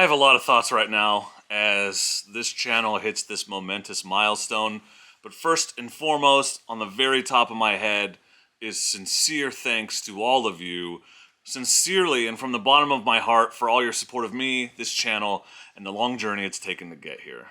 have a lot of thoughts right now as this channel hits this momentous milestone. But first and foremost, on the very top of my head, is sincere thanks to all of you, sincerely and from the bottom of my heart, for all your support of me, this channel, and the long journey it's taken to get here.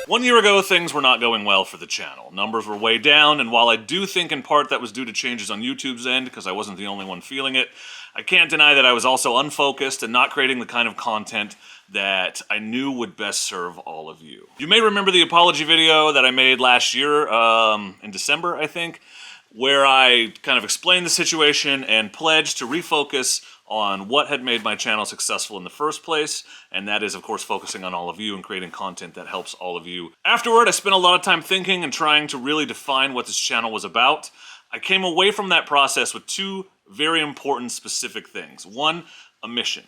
One year ago, things were not going well for the channel. Numbers were way down, and while I do think in part that was due to changes on YouTube's end, because I wasn't the only one feeling it, I can't deny that I was also unfocused and not creating the kind of content that I knew would best serve all of you. You may remember the apology video that I made last year, in December, I think, where I kind of explained the situation and pledged to refocus on what had made my channel successful in the first place, and that is, of course, focusing on all of you and creating content that helps all of you. Afterward, I spent a lot of time thinking and trying to really define what this channel was about. I came away from that process with two very important specific things. One, a mission.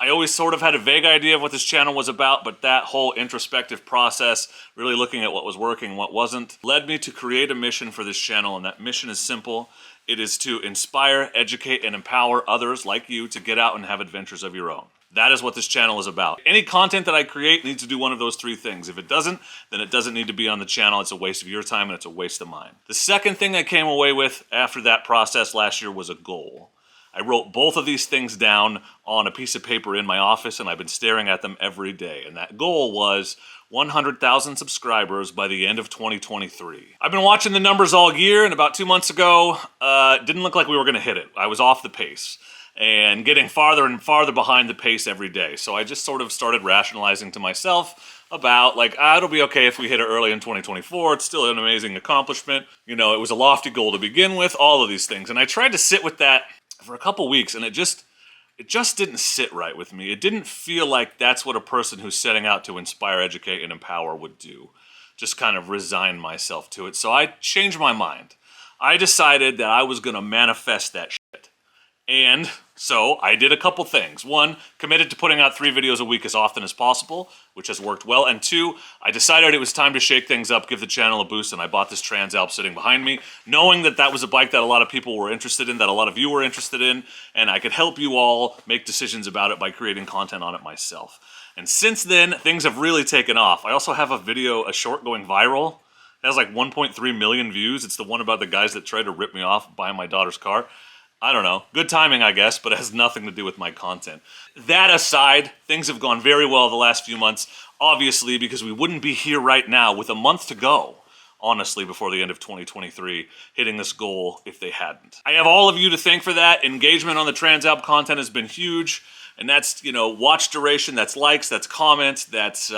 I always sort of had a vague idea of what this channel was about, but that whole introspective process, really looking at what was working and what wasn't, led me to create a mission for this channel, and that mission is simple. It is to inspire, educate, and empower others like you to get out and have adventures of your own. That is what this channel is about. Any content that I create needs to do one of those three things. If it doesn't, then it doesn't need to be on the channel. It's a waste of your time and it's a waste of mine. The second thing I came away with after that process last year was a goal. I wrote both of these things down on a piece of paper in my office, and I've been staring at them every day. And that goal was 100,000 subscribers by the end of 2023. I've been watching the numbers all year, and about 2 months ago, it didn't look like we were going to hit it. I was off the pace and getting farther and farther behind the pace every day. So I just sort of started rationalizing to myself about, like, it'll be okay if we hit it early in 2024. It's still an amazing accomplishment. You know, it was a lofty goal to begin with, all of these things. And I tried to sit with that for a couple weeks, and it just didn't sit right with me. It didn't feel like that's what a person who's setting out to inspire, educate, and empower would do. Just kind of resign myself to it. So I changed my mind. I decided that I was going to manifest that shit. And so I did a couple things. One, committed to putting out 3 videos a week as often as possible, which has worked well. And 2, I decided it was time to shake things up, give the channel a boost, and I bought this Trans Alp sitting behind me, knowing that that was a bike that a lot of people were interested in, that a lot of you were interested in, and I could help you all make decisions about it by creating content on it myself. And since then, things have really taken off. I also have a short going viral. It has like 1.3 million views. It's the one about the guys that tried to rip me off buying my daughter's car. I don't know. Good timing, I guess, but it has nothing to do with my content. That aside, things have gone very well the last few months, obviously, because we wouldn't be here right now with a month to go, honestly, before the end of 2023, hitting this goal if they hadn't. I have all of you to thank for that. Engagement on the Trans Alp content has been huge, and that's, you know, watch duration, that's likes, that's comments, that's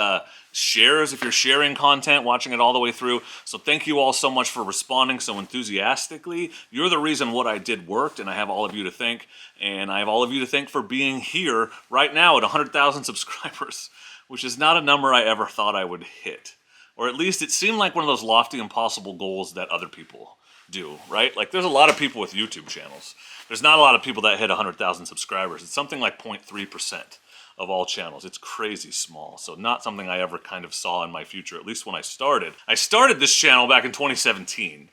shares if you're sharing content, watching it all the way through. So thank you all so much for responding so enthusiastically. You're the reason what I did worked, and I have all of you to thank. And I have all of you to thank for being here right now at 100,000 subscribers, which is not a number I ever thought I would hit. Or at least it seemed like one of those lofty, impossible goals that other people do, right? Like, there's a lot of people with YouTube channels. There's not a lot of people that hit 100,000 subscribers. It's something like 0.3%. of all channels. It's crazy small, so not something I ever kind of saw in my future, at least when I started. I started this channel back in 2017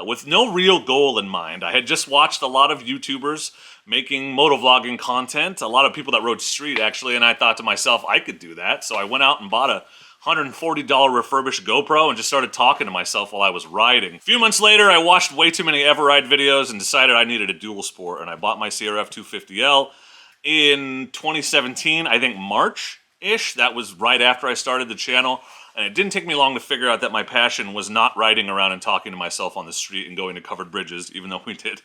with no real goal in mind. I had just watched a lot of YouTubers making motovlogging content, a lot of people that rode street actually, and I thought to myself, I could do that. So I went out and bought a $140 refurbished GoPro and just started talking to myself while I was riding. A few months later, I watched way too many Everride videos and decided I needed a dual sport, and I bought my CRF 250L. In 2017, I think March-ish, that was right after I started the channel, and it didn't take me long to figure out that my passion was not riding around and talking to myself on the street and going to covered bridges, even though we did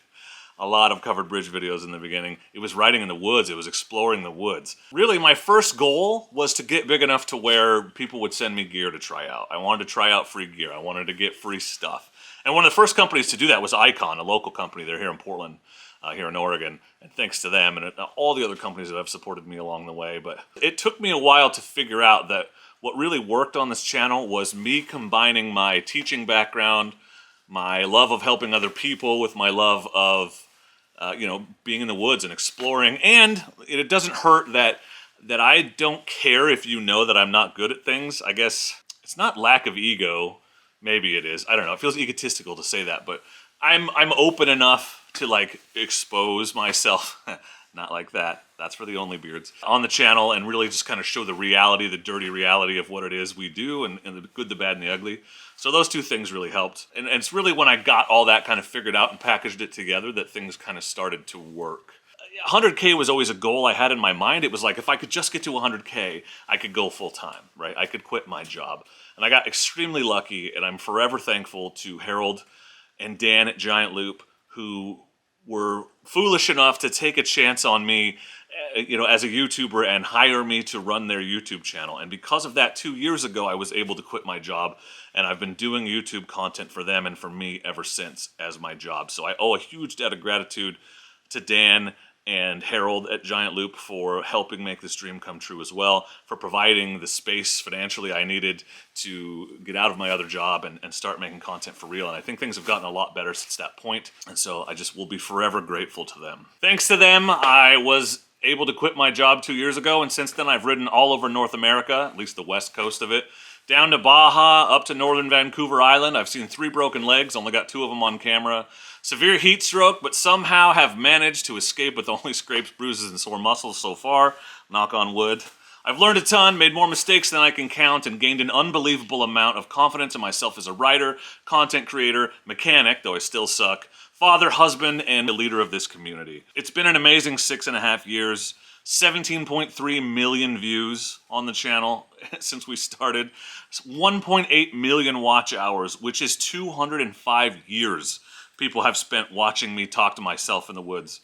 a lot of covered bridge videos in the beginning. It was riding in the woods, it was exploring the woods. Really, my first goal was to get big enough to where people would send me gear to try out. I wanted to try out free gear, I wanted to get free stuff. And one of the first companies to do that was Icon, a local company. They're here in Portland. Here in Oregon, and thanks to them and all the other companies that have supported me along the way. But it took me a while to figure out that what really worked on this channel was me combining my teaching background, my love of helping other people with my love of you know, being in the woods and exploring. And it doesn't hurt that I don't care if you know that I'm not good at things. I guess it's not lack of ego. Maybe it is. I don't know. It feels egotistical to say that, but I'm open enough to like expose myself. Not like that. That's for the only beards on the channel, and really just kind of show the reality, the dirty reality of what it is we do, and the good, the bad, and the ugly. So those two things really helped. And it's really when I got all that kind of figured out and packaged it together that things kind of started to work. 100K was always a goal I had in my mind. It was like, if I could just get to 100K, I could go full time, right? I could quit my job. And I got extremely lucky, and I'm forever thankful to Harold and Dan at Giant Loop, who were foolish enough to take a chance on me, as a YouTuber and hire me to run their YouTube channel. And because of that, 2 years ago, I was able to quit my job, and I've been doing YouTube content for them and for me ever since as my job. So I owe a huge debt of gratitude to Dan and Harold at Giant Loop for helping make this dream come true as well, for providing the space financially I needed to get out of my other job and start making content for real. And I think things have gotten a lot better since that point. And so I just will be forever grateful to them. Thanks to them, I was able to quit my job 2 years ago. And since then, I've ridden all over North America, at least the west coast of it, down to Baja, up to northern Vancouver Island. I've seen 3 broken legs, only got 2 of them on camera. Severe heat stroke, but somehow have managed to escape with only scrapes, bruises, and sore muscles so far. Knock on wood. I've learned a ton, made more mistakes than I can count, and gained an unbelievable amount of confidence in myself as a writer, content creator, mechanic, though I still suck, father, husband, and a leader of this community. It's been an amazing 6.5 years. 17.3 million views on the channel since we started. 1.8 million watch hours, which is 205 years people have spent watching me talk to myself in the woods.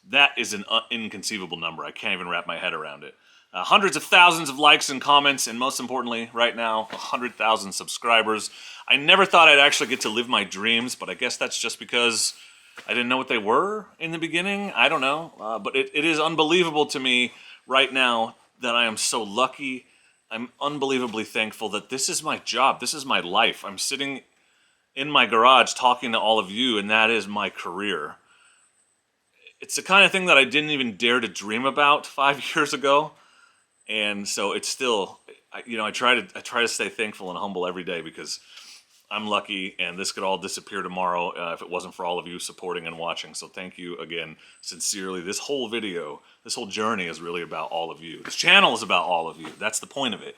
That is an inconceivable number. I can't even wrap my head around it. Hundreds of thousands of likes and comments, and most importantly, right now, 100,000 subscribers. I never thought I'd actually get to live my dreams, but I guess that's just because I didn't know what they were in the beginning. I don't know. But it is unbelievable to me right now that I am so lucky. I'm unbelievably thankful that this is my job. This is my life. I'm sitting in my garage talking to all of you, and that is my career. It's the kind of thing that I didn't even dare to dream about 5 years ago. And so it's still, I try to stay thankful and humble every day, because I'm lucky, and this could all disappear tomorrow if it wasn't for all of you supporting and watching. So thank you again, sincerely. This whole video, this whole journey is really about all of you. This channel is about all of you. That's the point of it.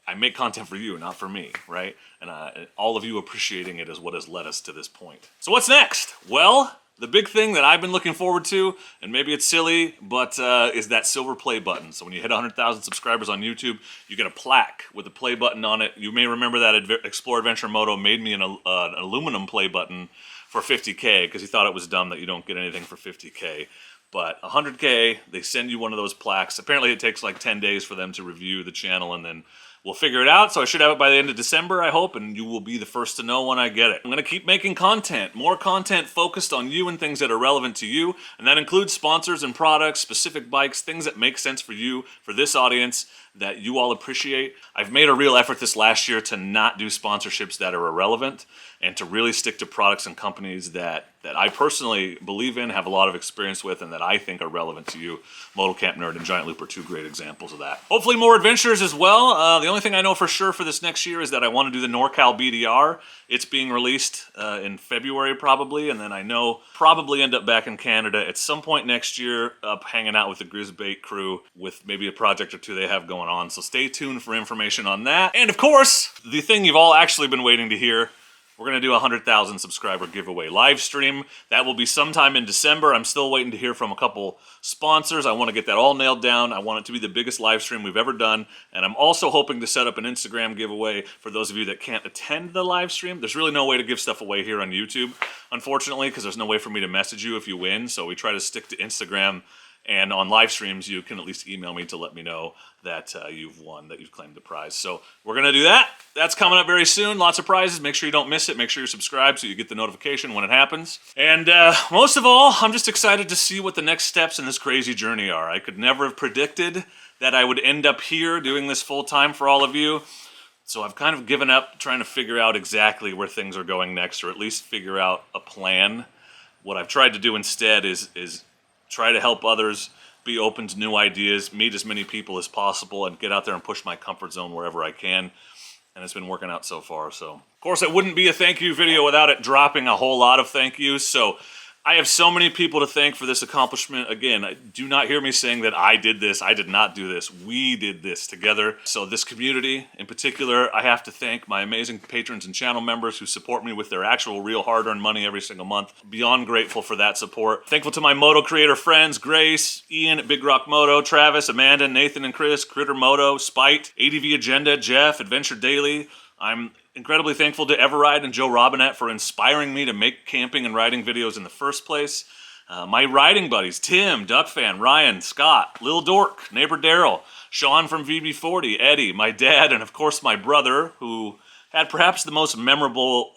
I make content for you, not for me, right? And all of you appreciating it is what has led us to this point. So what's next? Well, the big thing that I've been looking forward to, and maybe it's silly, but is that silver play button. So when you hit 100,000 subscribers on YouTube, you get a plaque with a play button on it. You may remember that Explore Adventure Moto made me an aluminum play button for 50K, because he thought it was dumb that you don't get anything for 50K. But 100K, they send you one of those plaques. Apparently it takes like 10 days for them to review the channel, and then we'll figure it out. So I should have it by the end of December, I hope, and you will be the first to know when I get it. I'm going to keep making content, more content focused on you and things that are relevant to you, and that includes sponsors and products, specific bikes, things that make sense for you, for this audience, that you all appreciate. I've made a real effort this last year to not do sponsorships that are irrelevant, and to really stick to products and companies that I personally believe in, have a lot of experience with, and that I think are relevant to you. Moto Camp Nerd and Giant Loop are 2 great examples of that. Hopefully more adventures as well. The only thing I know for sure for this next year is that I want to do the NorCal BDR. It's being released in February probably, and then I know probably end up back in Canada at some point next year, up hanging out with the Grizzbait crew with maybe a project or 2 they have going on. So stay tuned for information on that. And of course, the thing you've all actually been waiting to hear, we're going to do a 100,000 subscriber giveaway live stream. That will be sometime in December. I'm still waiting to hear from a couple sponsors. I want to get that all nailed down. I want it to be the biggest live stream we've ever done. And I'm also hoping to set up an Instagram giveaway for those of you that can't attend the live stream. There's really no way to give stuff away here on YouTube, unfortunately, because there's no way for me to message you if you win. So we try to stick to Instagram. And on live streams, you can at least email me to let me know that you've won, that you've claimed the prize. So we're going to do that. That's coming up very soon. Lots of prizes. Make sure you don't miss it. Make sure you're subscribed so you get the notification when it happens. And most of all, I'm just excited to see what the next steps in this crazy journey are. I could never have predicted that I would end up here doing this full time for all of you. So I've kind of given up trying to figure out exactly where things are going next, or at least figure out a plan. What I've tried to do instead is try to help others be open to new ideas, meet as many people as possible, and get out there and push my comfort zone wherever I can. and it's been working out so far. So, of course, it wouldn't be a thank you video without it dropping a whole lot of thank yous. So I have so many people to thank for this accomplishment. Again, do not hear me saying that I did this. I did not do this. We did this together. So this community in particular, I have to thank my amazing patrons and channel members who support me with their actual real hard-earned money every single month. Beyond grateful for that support. Thankful to my Moto creator friends, Grace, Ian at Big Rock Moto, Travis, Amanda, Nathan and Chris, Critter Moto, Spite, ADV Agenda, Jeff, Adventure Daily. I'm incredibly thankful to Everride and Joe Robinette for inspiring me to make camping and riding videos in the first place. My riding buddies, Tim, Duck Fan, Ryan, Scott, Lil Dork, Neighbor Daryl, Sean from VB40, Eddie, my dad, and of course my brother, who had perhaps the most memorable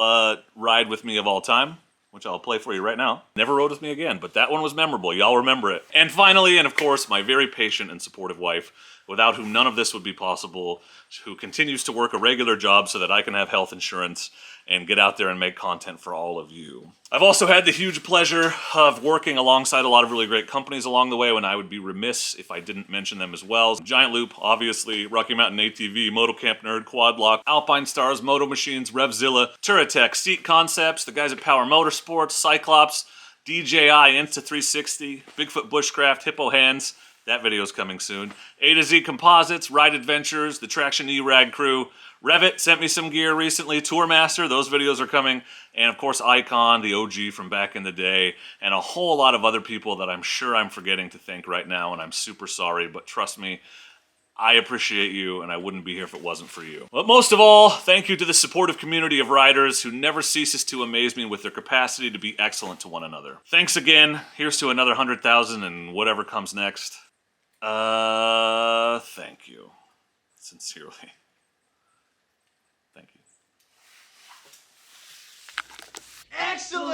ride with me of all time, which I'll play for you right now. Never rode with me again, but that one was memorable. Y'all remember it. And finally, and of course, my very patient and supportive wife, without whom none of this would be possible, who continues to work a regular job so that I can have health insurance and get out there and make content for all of you. I've also had the huge pleasure of working alongside a lot of really great companies along the way, when I would be remiss if I didn't mention them as well. Giant Loop, obviously, Rocky Mountain ATV, Moto Camp Nerd, Quad Lock, Alpine Stars, Moto Machines, Revzilla, Turatech, Seat Concepts, the guys at Power Motorsports, Cyclops, DJI, Insta360, Bigfoot Bushcraft, Hippo Hands. That video's coming soon. A to Z Composites, Ride Adventures, the Traction E-Rag crew. Revit sent me some gear recently. Tourmaster, those videos are coming. And of course, Icon, the OG from back in the day. And a whole lot of other people that I'm sure I'm forgetting to thank right now. And I'm super sorry, but trust me, I appreciate you, and I wouldn't be here if it wasn't for you. But most of all, thank you to the supportive community of riders who never ceases to amaze me with their capacity to be excellent to one another. Thanks again. Here's to another 100,000 and whatever comes next. Thank you. Sincerely. Thank you. Excellent!